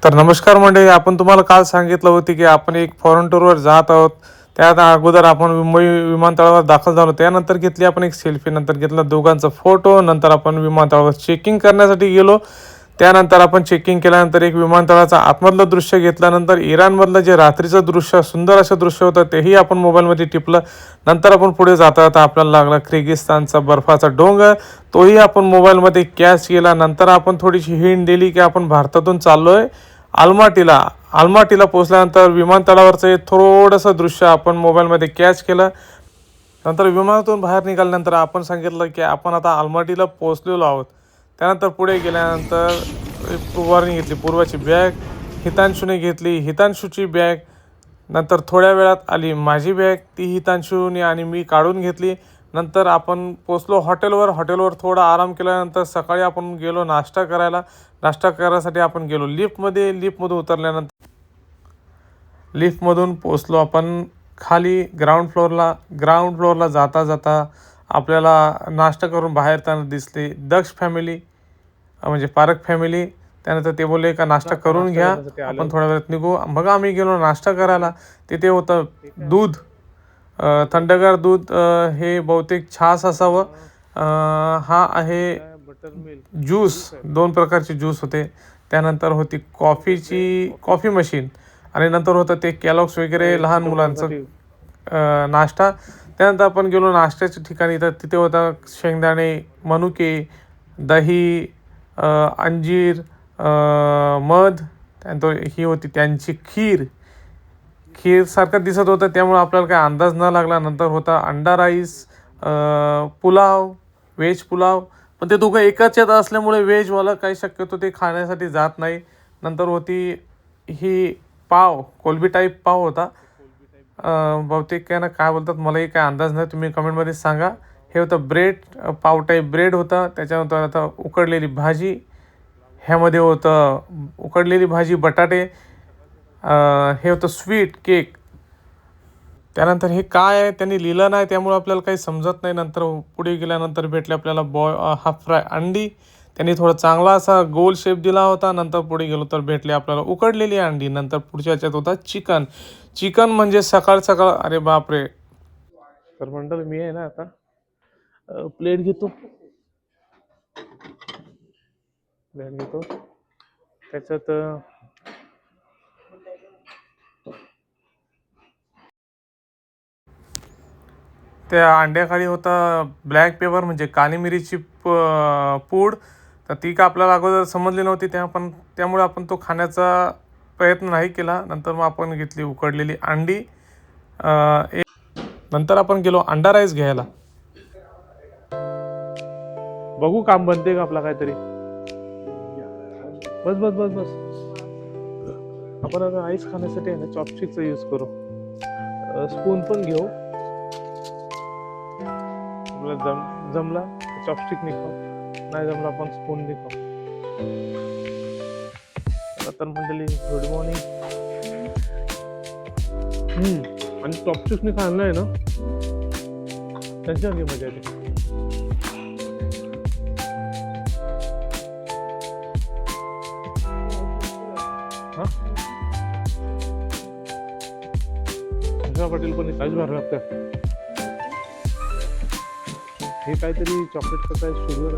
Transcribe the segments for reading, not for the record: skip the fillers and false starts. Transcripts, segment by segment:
तर नमस्कार मंडळी, आपण तुम्हाला काल सांगितलं होतं की आपण एक फॉरेन टूरवर जात आहोत. त्यात अगोदर आपण मुंबई विमानतळावर दाखल झालो. त्यानंतर घेतली आपण एक सेल्फी, नंतर घेतला दोघांचा फोटो. नंतर आपण विमानतळावर चेकिंग करण्यासाठी गेलो. त्यानंतर आपण चेकिंग केल्यानंतर एक विमानतळाचं आतमधलं दृश्य घेतल्यानंतर इराणमधलं जे रात्रीचं दृश्य, सुंदर असं दृश्य होतं, तेही आपण मोबाईलमध्ये टिपलं. नंतर आपण पुढे जाता जाता आपल्याला लागला किर्गिस्तानचा बर्फाचा डोंगर, तोही आपण मोबाईलमध्ये कॅच केला. नंतर आपण थोडीशी हिंट दिली की आपण भारतातून चाललोय आलमाटीला पोहोचल्यानंतर विमानतळावरचं हे थोडंसं दृश्य आपण मोबाईलमध्ये कॅच केलं. नंतर विमानातून बाहेर निघाल्यानंतर आपण सांगितलं की आपण आता आलमाटीला पोहोचलेलो आहोत. त्यानंतर पुढे गेल्यानंतर पूर्वाने घेतली पूर्वाची बॅग, हितांशूने घेतली हितांशूची बॅग. नंतर थोड्या वेळात आली माझी बॅग, ती हितांशूने आणि मी काढून घेतली. नंतर आपण पोचलो हॉटेलवर थोडा आराम केल्यानंतर सकाळी आपण गेलो नाश्ता करायसाठी आपण गेलो लिफ्टमधून उतरल्यानंतर लिफ्टमधून पोचलो आपण खाली ग्राउंड फ्लोअरला जाता जाता आपल्याला नाश्ता करून बाहेर त्यांना दिसले दक्ष फॅमिली, म्हणजे पारख फॅमिली. त्यानंतर ते बोलले का नाश्ता करून घ्या, आपण थोड्या वेळात निघू. बघा आम्ही गेलो नाश्ता करायला. तिथे होतं दूध, थंडगार दूध, हे बहुतेक छास असावं. हा आहे ज्यूस, 2 प्रकारचे ज्यूस होते. त्यानंतर होती कॉफी मशीन आणि नंतर होतं ते कॅलॉग्स वगैरे लहान मुलांचं नाश्ता. त्यानंतर आपण गेलो नाश्त्याच्या ठिकाणी, तर तिथे होता शेंगदाणे, मनुके, दही, अंजीर, मध. त्यानंतर ही होती त्यांची खीरसारखं दिसत होतं, त्यामुळे आपल्याला काही अंदाज न लागला. नंतर होता अंडा राईस, व्हेज पुलाव. पण ते दोघं एकाच यात असल्यामुळे व्हेजवाला काही शक्यतो ते खाण्यासाठी जात नाही. नंतर होती ही कोलबी टाईप पाव होता, बहुतेक काय ना काय बोलतात, मलाही काय अंदाज नाही, तुम्ही कमेंटमध्ये सांगा. हे होतं ब्रेड, पाव टाईप ब्रेड होता. त्याच्यानंतर आता उकडलेली भाजी, ह्यामध्ये होतं उकडलेली भाजी, बटाटे. हे होतं स्वीट केक. त्यानंतर हे काय आहे त्यांनी लिहिलं नाही, त्यामुळे आपल्याला काही समजत नाही. नंतर पुढे गेल्यानंतर भेटले आपल्याला हाफ फ्राय अंडी. त्यांनी थोडा चांगला असा गोल शेप दिला होता. नंतर पुढे गेलो तर भेटले आपल्याला उकडलेली अंडी. नंतर पुढच्या याच्यात होता चिकन म्हणजे सकाळ अरे बापरे. तर मंडळ मी आहे ना आता प्लेट घेतो त्याच्यात त्या अंड्याखाली होता ब्लॅक पेपर म्हणजे काली मिरीची पूड. तर ती का आपल्याला अगोदर समजली नव्हती, त्यामुळे आपण तो खाण्याचा प्रयत्न नाही केला. नंतर मग आपण घेतली उकडलेली अंडी. नंतर आपण गेलो अंडा राईस घ्यायला. बघू काम बनते का आपला काहीतरी. बस आपण आता राईस खाण्यासाठी आहे ना चॉपस्टिकचा यूज करू. स्पून पण घेऊ, जमला चॉपस्टिक खाऊ, नाही जमला आपण स्पून खाऊ. तर मंडळी गुड मॉर्निंग. आणि चॉपस्टिकने खाल्लं आहे ना त्यांच्यासारखी मजा येते. पाटील पण काहीच भारी लागतं. हे काहीतरी चॉकलेट काय शुगर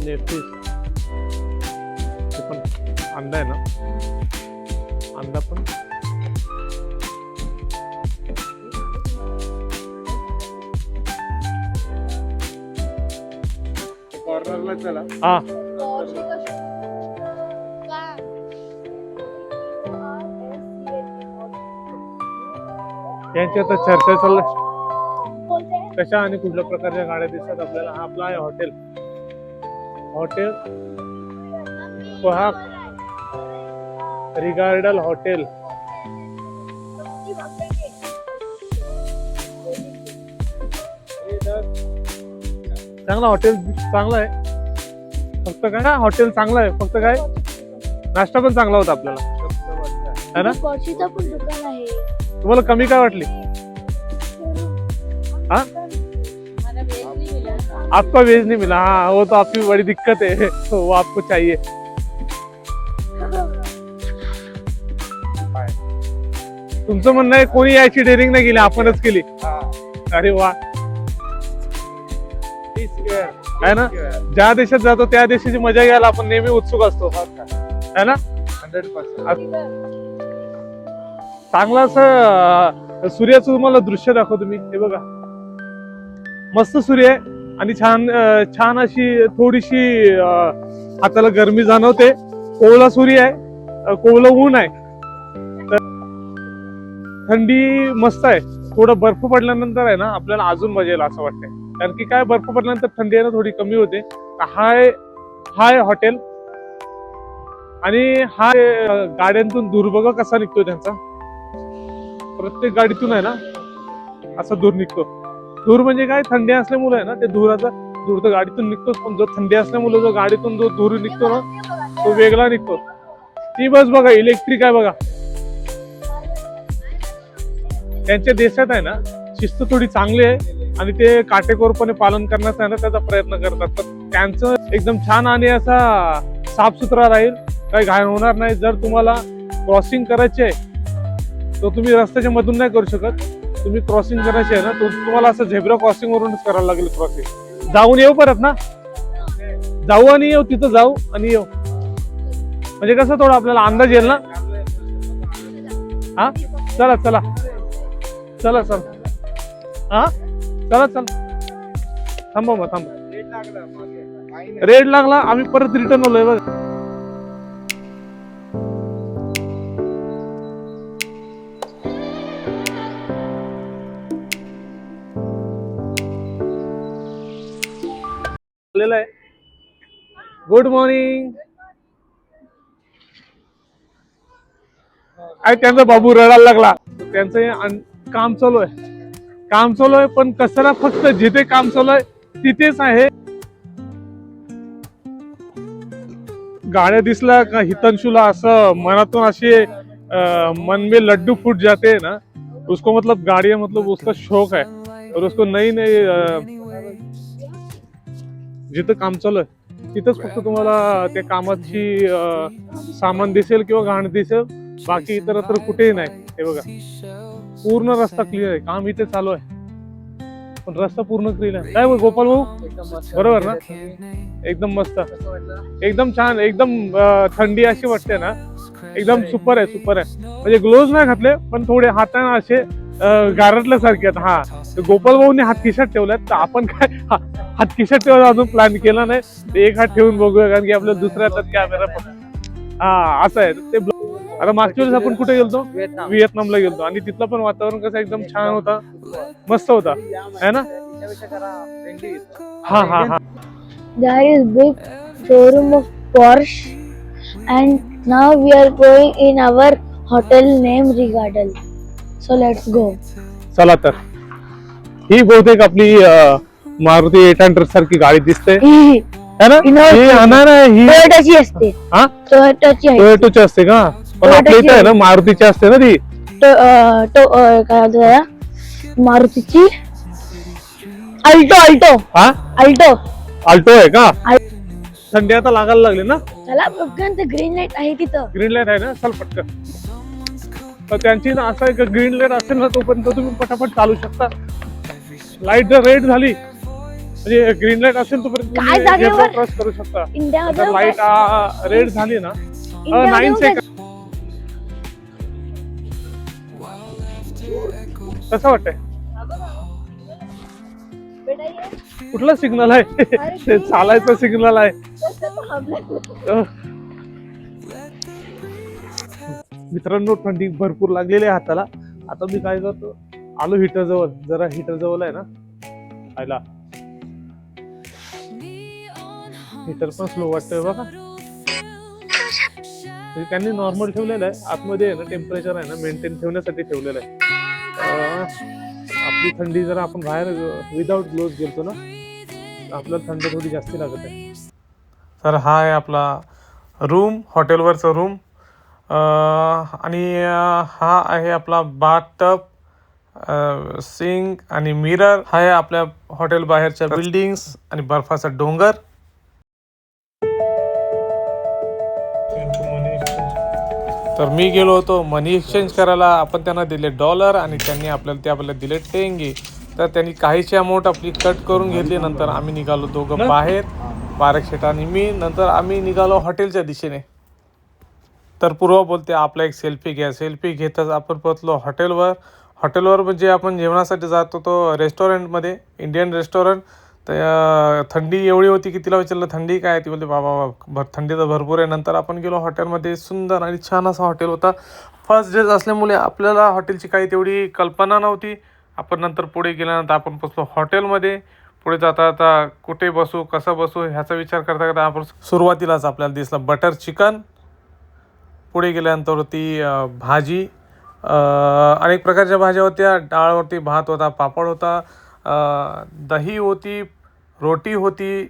नेफ्टिस, ते पण अंडा आहे ना, अंडा पण कॉर्नरला चला. हा यांची आता चर्चा चालली कशा आणि कुठल्या प्रकारच्या गाड्या दिसतात आपल्याला. हा आपला आहे हॉटेल सोहाग रिगार्डल हॉटेल. चांगला हॉटेल, चांगला आहे. फक्त काय ना हॉटेल चांगलं आहे, फक्त काय नाश्ता पण चांगला होता आपल्याला है ना. तुम्हाला कमी काय वाटली. हाँ आपका वेज नहीं मिला. हाँ वो तो आपकी बड़ी दिक्कत है, वो आपको चाहिए. तुमचं म्हणणं आहे कोणी यायची डेअरिंग नाही केली, आपणच केली. अरे वा, है ना. ज्या देशात जातो त्या देशाची मजा घ्यायला आपण नेहमी उत्सुक असतो, है ना. 100%. चांगलं असं सूर्याचं तुम्हाला दृश्य दाखवतो मी. हे बघा, मस्त सूर्य आहे आणि छान छान अशी थोडीशी हाताला गरमी जाणवते. कोवळा सूर्य आहे, कोवळं ऊन आहे, तर थंडी मस्त आहे. थोडं बर्फ पडल्यानंतर आहे ना आपल्याला अजून मजा येईल असं वाटतंय. कारण की काय, बर्फ पडल्यानंतर थंडी आहे ना थोडी कमी होते. हाय हॉटेल आणि गाड्यांतून धूर बघा कसा निघतो त्यांचा. प्रत्येक गाडीतून आहे ना असा धूर निघतो. धूर म्हणजे काय, थंडी असल्यामुळे आहे ना ते धूर तर गाडीतून निघतोच, पण जो थंडी असल्यामुळे जो गाडीतून जो धूर निघतो ना तो वेगळा निघतो. ती बस बघा इलेक्ट्रिक आहे बघा. त्यांच्या देशात आहे ना शिस्त थोडी चांगली आहे आणि ते काटेकोरपणे पालन करण्याचा आहे ना त्याचा प्रयत्न करतात. तर त्यांचं एकदम छान आणि असा साफसुथरा राहील, काही घाण होणार नाही. जर तुम्हाला क्रॉसिंग करायची आहे तर तुम्ही रस्त्याच्या मधून नाही करू शकत. तुम्ही क्रॉसिंग करायची आहे ना तुम्हाला असं झेब्रा क्रॉसिंग वरूनच करायला लागेल क्रॉसिंग. जाऊन येऊ परत ना, जाऊ आणि येऊ, तिथं जाऊ आणि येऊ, म्हणजे कसं थोडं आपल्याला अंदाज येईल ना. हा चला चला चला चला, हा चला चला, थांबा मग थांबा. रेड लागला, आम्ही परत रिटर्न आलोय बघ. Good morning. त्यांचा बाबू रडायला लागला. त्यांचं काम चालू आहे, पण कसं ना फक्त जिथे काम चालू आहे तिथेच आहे. गाड्या दिसला का हितांशुला असं मनातून असे मन में लड्डू फूट जाते हैं ना. उसको मतलब गाड़ियां मतलब उसका शौक है और उसको नई जिथं काम चालू आहे तिथंच फक्त तुम्हाला त्या कामाची सामान दिसेल किंवा घाण दिसेल, बाकी इतर तर कुठेही नाही. हे बघा पूर्ण रस्ता क्लिअर आहे, काम इथे चालू आहे पण रस्ता पूर्ण क्लिअर आहे. काय गोपाल भाऊ, बरोबर ना. एकदम मस्त, एकदम छान, एकदम थंडी अशी वाटते ना, एकदम सुपर आहे. म्हणजे ग्लोव्ज नाही घातले पण थोडे हाताने असे गारटल्यासारखे आहेत. हा, गोपाल भाऊने हात खिशात ठेवलाय, तर आपण काय हात खिशात ठेवायला अजून प्लॅन केला नाही. एक हात ठेवून बघूया, कारण की आपल्या दुसऱ्या हातात कॅमेरा पण. हा असं आहे ते. आता मागच्या वेळेस आपण कुठे गेलतो, व्हिएतनामला गेलतो आणि तिथलं पण वातावरण कसं एकदम छान होता, मस्त होता, है ना. हा हा हा. There is big showroom of Porsche, and now we are going in our hotel named Regadel. So let's go. चला तर, ही बहुतेक आपली मारुती 800 सारखी गाडी दिसते, है ना. ही आणणार आहे, ही टोयोटाची असते. हा, टोयोटाची असते का. पण आपल्या इथे आहे ना मारुतीची असते ना ती. काय म्हणतात मारुतीची अल्टो. हा, अल्टो आहे का. थंडी आता लागायला लागली ना. चला बघा, ग्रीन लाईट आहे तिथं. ग्रीन लाईट आहे ना, चल पटकन. तर त्यांची असं आहे की ग्रीन लाईट असेल ना तोपर्यंत तुम्ही पटापट चालू शकता. लाईट जर रेड झाली म्हणजे ग्रीन लाईट असेल तोपर्यंत तुम्ही क्रॉस करू शकता. इंडियामध्ये लाईट रेड झाली ना 9 सेकंड. कसं वाटतंय, कुठला सिग्नल आहे. चालायचा सिग्नल आहे. मित्रांनो थंडी भरपूर लागलेली आहे हाताला. आता मी काय करतो, आलो हीटर जवळ, जरा हीटर जवळ आहे ना आयला. हीटर पण स्लो वाटतोय बघा. त्यांनी नॉर्मल ठेवलेलं आहे, आतमध्ये आहे ना टेम्परेचर आहे ना मेंटेन ठेवण्यासाठी ठेवलेलं आहे. आपली थंडी जर आपण बाहेर विदाउट ग्लोव्ज गेलतो ना आपल्याला थंडी थोडी जास्त लागत आहे. तर हा आहे आपला रूम, हॉटेलवरचा रूम. आणि हा आहे आपला बाथटब, सिंक आणि मिरर. हा आहे आपल्या हॉटेल बाहेरच्या बिल्डिंग्स आणि बर्फाचा डोंगर. तर मी गेलो होतो मनी एक्सचेंज करायला. आपण त्यांना दिले डॉलर आणि त्यांनी आपल्याला दिले टेंगे. तर त्यांनी काहीची अमाऊंट आपली कट करून घेतली. नंतर आम्ही निघालो दोघं बाहेर, पारक शेट आणि मी. नंतर आम्ही निघालो हॉटेलच्या दिशेने. तर पूर्वा बोलते आपला एक सेल्फी घ्या. सेल्फी घेतच आपण पोहोचलो हॉटेलवर म्हणजे आपण जेवणासाठी जात होतो रेस्टॉरंटमध्ये, इंडियन रेस्टॉरंट. तर थंडी एवढी होती की तिला विचारलं थंडी काय, ती बोलते बाबा थंडी तर भरपूर आहे. नंतर आपण गेलो हॉटेलमध्ये. सुंदर आणि छान असा हॉटेल होता. फर्स्ट डे असल्यामुळे आपल्याला हॉटेलची काही तेवढी कल्पना नव्हती. आपण नंतर पुढे गेल्यानंतर आपण पोचलो हॉटेलमध्ये. पुढे जाता जाता कुठे बसू कसं बसू ह्याचा विचार करता करता आपण सुरुवातीलाच आपल्याला दिसलं बटर चिकन. पुढे गेल्यानंतर ती भाजी, अनेक प्रकारच्या भाज्या होत्या. डाळ होती, भात होता, पापड होता, दही होती, रोटी होती,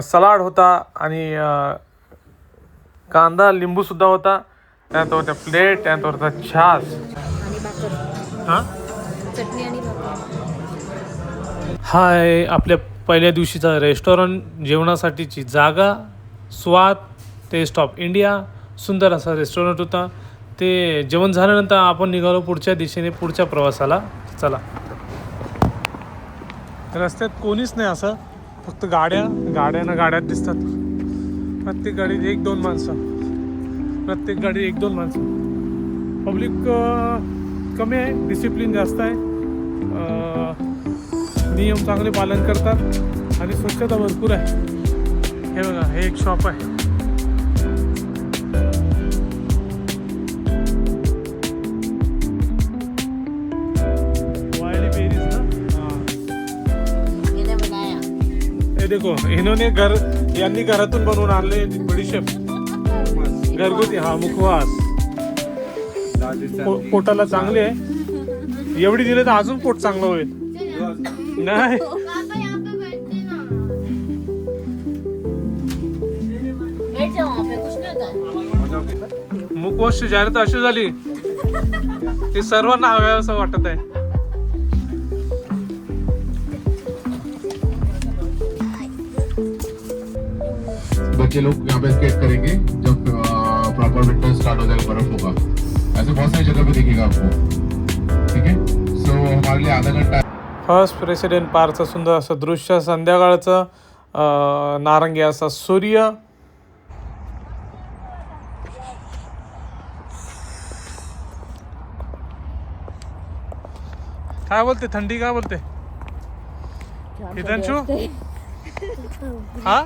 सलाड होता आणि कांदा लिंबूसुद्धा होता. त्यानंतर होत्या प्लेट, त्यानंतर होता छास आणि भाकर, हां. चटणी आणि भाकर. हा आहे आपल्या पहिल्या दिवशीचा रेस्टॉरंट. जेवणासाठीची जागा, स्वाद, टेस्ट ऑफ इंडिया. सुंदर असा रेस्टॉरंट होता. ते जेवण झाल्यानंतर आपण निघालो पुढच्या दिशेने पुढच्या प्रवासाला. चला. रस्त्यात कोणीच नाही, असं फक्त गाड्यात दिसतात. प्रत्येक गाडीत 1-2 माणसं, प्रत्येक गाडी 1-2 माणसं. पब्लिक कमी आहे, डिसिप्लिन जास्त आहे, नियम चांगले पालन करतात आणि स्वच्छता भरपूर आहे. हे बघा, हे एक शॉप आहे. वायली बेरीज ना. येणे बनाया. हे देखो, यांनी घरातून बनवून आणले बडीशेप घरगुती. हा मुखवास पोटाला चांगले आहे. एवढी दिले तर अजून पोट चांगलं होईल. नाही बैठ जाओ वहाँ पे, कुछ नहीं होता है. मुखवासची जाहिरात अशी झाली ते सर्वांना हव्या असं वाटत आहे. बच्चे लोग यहाँ पे स्केट करेंगे जब प्रॉपर विंटर स्टार्ट हो जाएगा, बर्फ होगा. ऐसे बहुत सारी जगह पे दिखेगा आपको. ठीक है, सो हमारे लिए आधा घंटा. फर्स्ट प्रेसिडेंट पार्कचं सुंदर असं दृश्य, संध्याकाळचं नारंगी असा सूर्य. काय बोलते थंडी, काय बोलते हितांशू? हा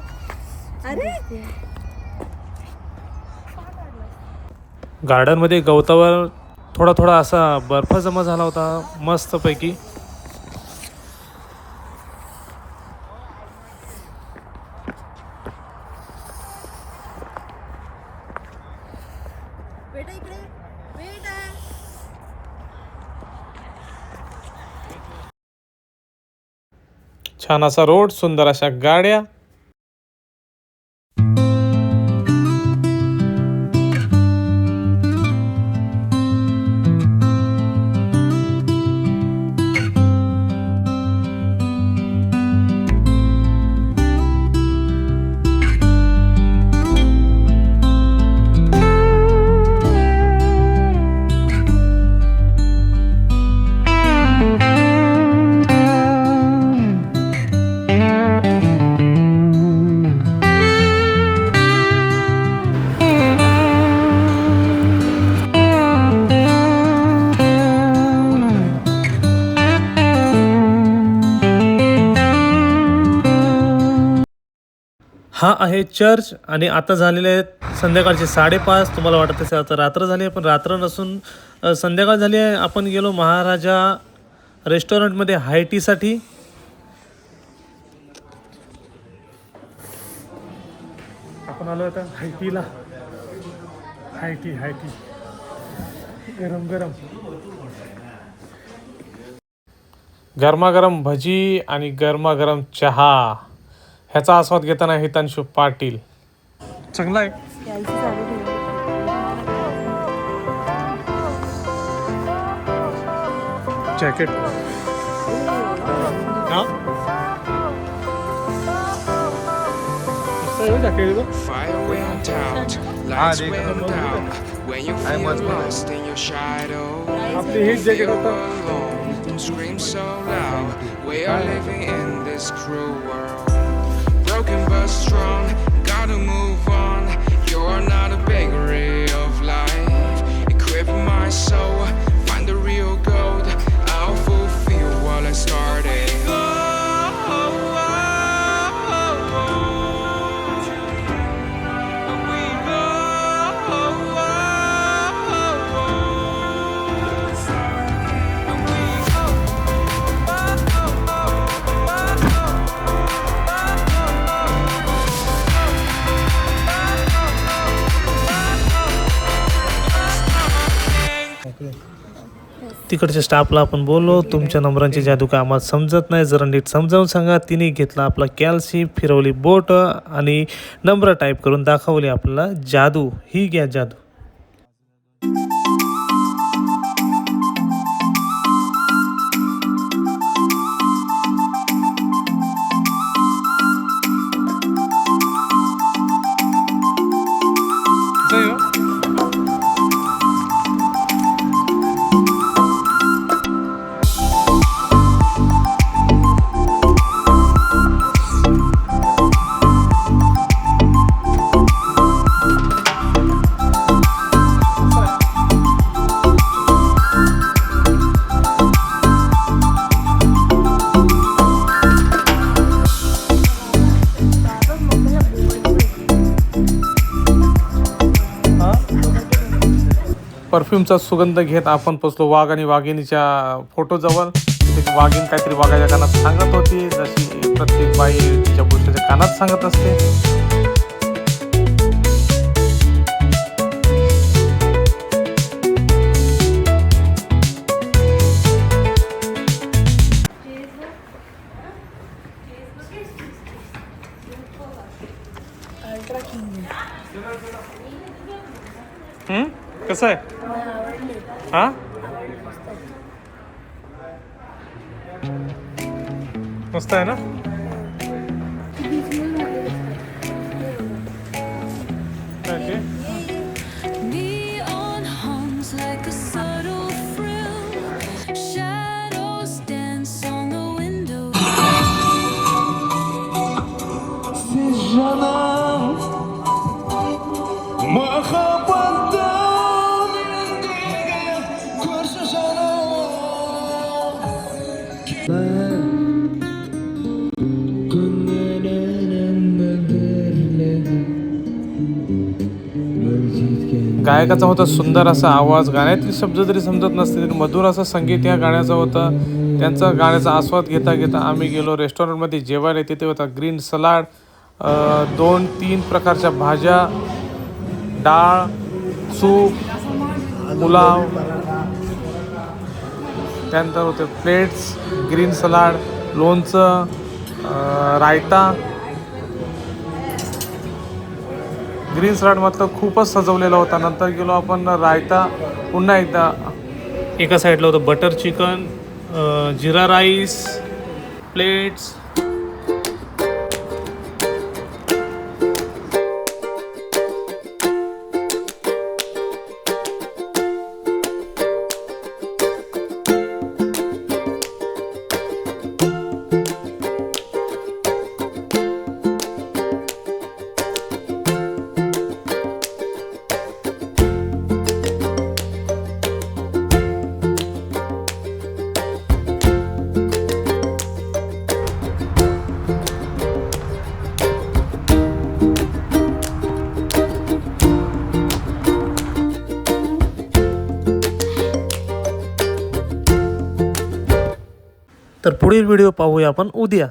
गार्डन मध्ये गवतावर थोडा थोडा असा बर्फ जमा झाला होता मस्त पैकी. बेटा इकडे, बेटा. छान असा रोड, सुंदर अशा गाड्या. हा आहे चर्च आणि आता झालेले आहेत संध्याकाळचे 5:30. तुम्हाला वाटत असेल आता रात्र झाली आहे, पण रात्र नसून संध्याकाळ झाली आहे. आपण गेलो महाराजा रेस्टॉरंटमध्ये हाय टीसाठी. आपण आलो आता हाय टीला. हाय टी गरम गरमागरम भजी आणि गरमागरम चहा ह्याचा आस्वाद घेताना हितांशु पाटील. चांगला आहे. Jacket jacket Fire went out. Lights went down when you feel lost in your shadow. आपली हीच जॅकेट होतं. Alone, don't scream so loud. We are living in this cruel world. Broken but strong, gotta move on. You're not a bakery of life. Equip my soul, find the real gold. I'll fulfill what I started. तिकडच्या स्टाफला आपण बोललो, तुमच्या नंबरांची जादू काय आम्हाला समजत नाही, जरा नीट समजावून सांगा. तिने घेतला आपला कॅल्सी, फिरवली बोट आणि नंबर टाईप करून दाखवली आपल्याला जादू. ही घ्या जादू. कसं आहे हो? परफ्यूमचा सुगंध घेत आपण पोचलो वाघ आणि वाघिणीच्या फोटोजवळ. तिथे वाघीण काहीतरी वाघाच्या कानात सांगत होती, जशी प्रत्येक बाई तिच्या पुरुषाच्या कानात सांगत असते. कसं आहे हा? मस्त आहे ना? Neon hums like a subtle frill. Shadows dance on the window. गायकाचा होता सुंदर असा आवाज, गाण्यातील शब्द जरी समजत नसते तरी मधुर असं संगीत या गाण्याचं होतं. त्यांचा गाण्याचा आस्वाद घेता घेता आम्ही गेलो रेस्टॉरंटमध्ये जेवायला. तिथे होता ग्रीन सलाड, 2-3 प्रकारच्या भाज्या, डाळ, सूप, पुलाव, त्यानंतर होते प्लेट्स, ग्रीन सलाड, लोणचं, रायता. ग्रीन सलाड मात्र खूपच सजवलेला होता. नंतर गेलो आपण रायता पुन्हा एकदा. एका साईडला होतं बटर चिकन, जिरा राईस, प्लेट्स. तर पुढील व्हिडिओ पाहूया आपण उद्या.